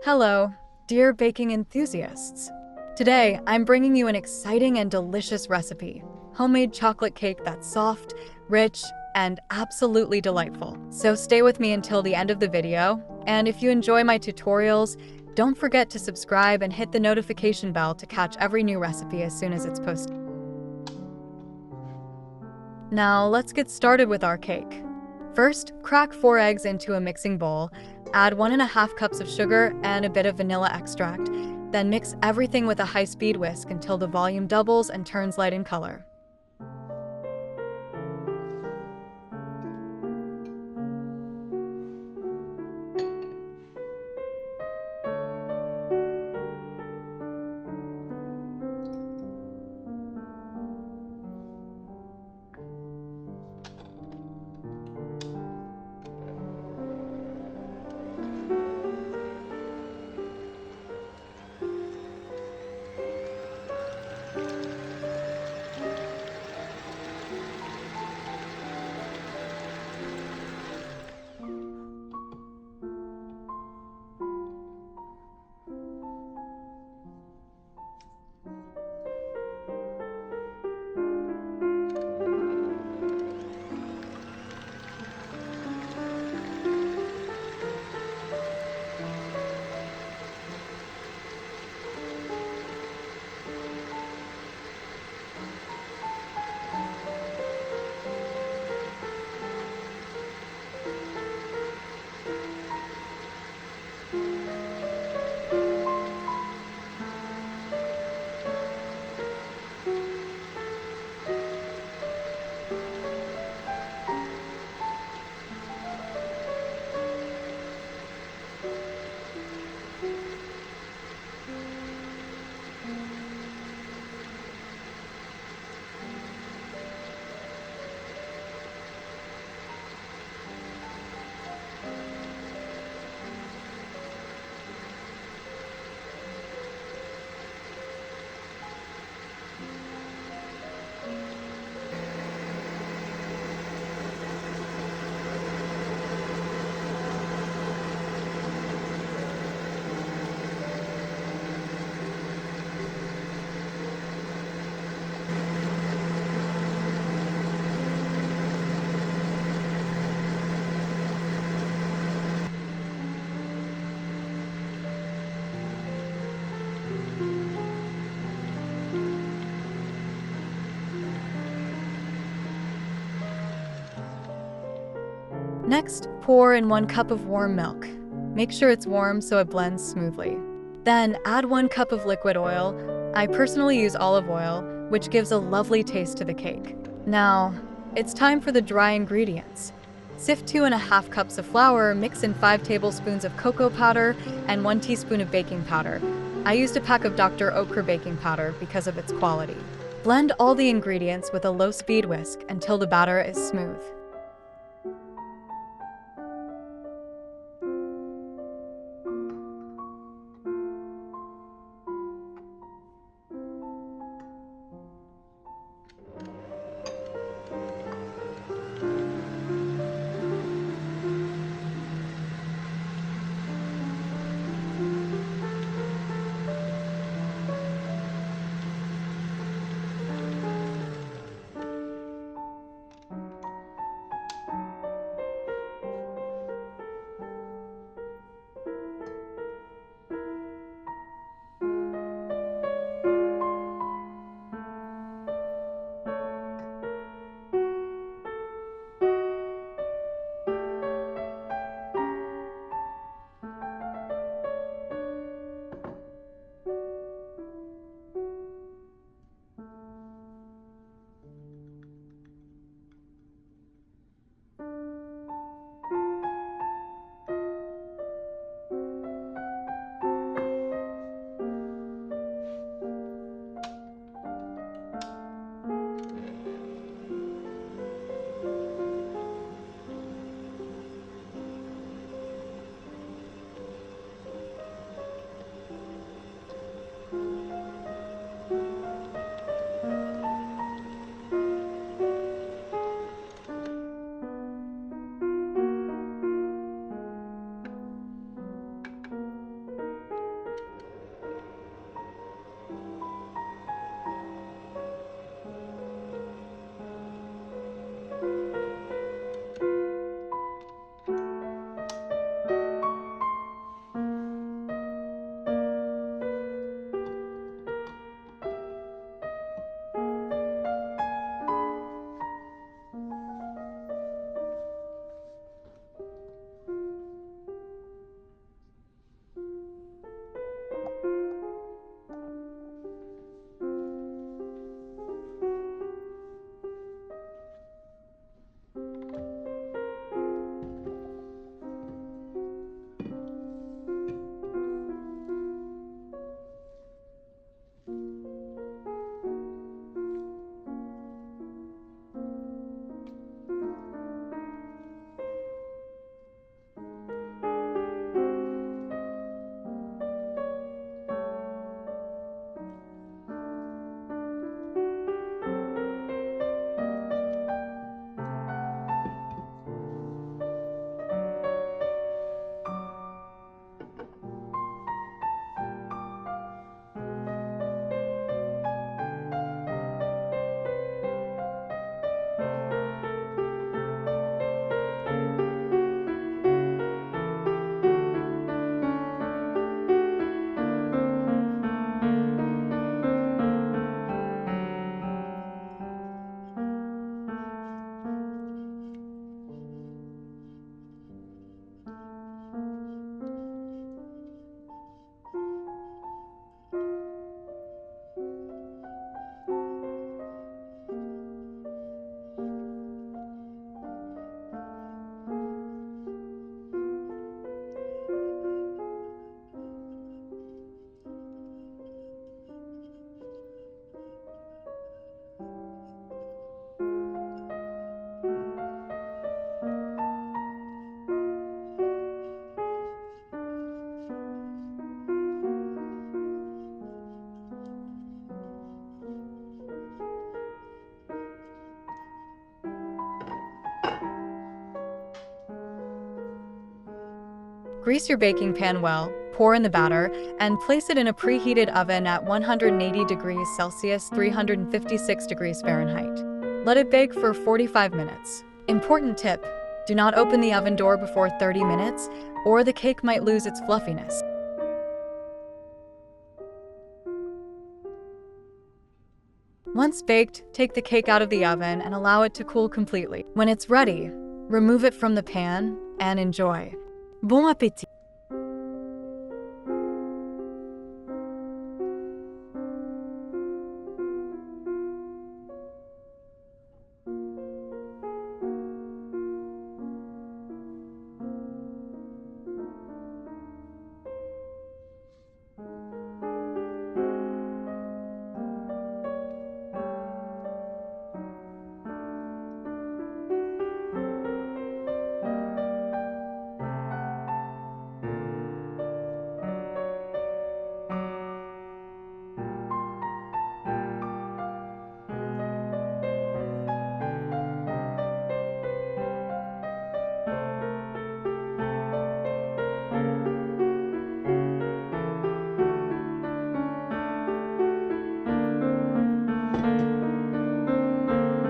Hello, dear baking enthusiasts. Today, I'm bringing you an exciting and delicious recipe, homemade chocolate cake that's soft, rich, and absolutely delightful. So stay with me until the end of the video, and if you enjoy my tutorials, don't forget to subscribe and hit the notification bell to catch every new recipe as soon as it's posted. Now, let's get started with our cake. First, crack 4 eggs into a mixing bowl, add 1.5 cups of sugar and a bit of vanilla extract, then mix everything with a high-speed whisk until the volume doubles and turns light in color. Next, pour in 1 cup of warm milk. Make sure it's warm so it blends smoothly. Then add 1 cup of liquid oil. I personally use olive oil, which gives a lovely taste to the cake. Now, it's time for the dry ingredients. Sift 2.5 cups of flour, mix in 5 tablespoons of cocoa powder and 1 teaspoon of baking powder. I used a pack of Dr. Oetker baking powder because of its quality. Blend all the ingredients with a low-speed whisk until the batter is smooth. Grease your baking pan well, pour in the batter, and place it in a preheated oven at 180 degrees Celsius, 356 degrees Fahrenheit. Let it bake for 45 minutes. Important tip: do not open the oven door before 30 minutes, or the cake might lose its fluffiness. Once baked, take the cake out of the oven and allow it to cool completely. When it's ready, remove it from the pan and enjoy. Bon appétit!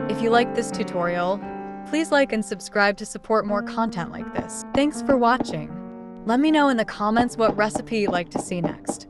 If you like this tutorial, please like and subscribe to support more content like this. Thanks for watching. Let me know in the comments what recipe you'd like to see next.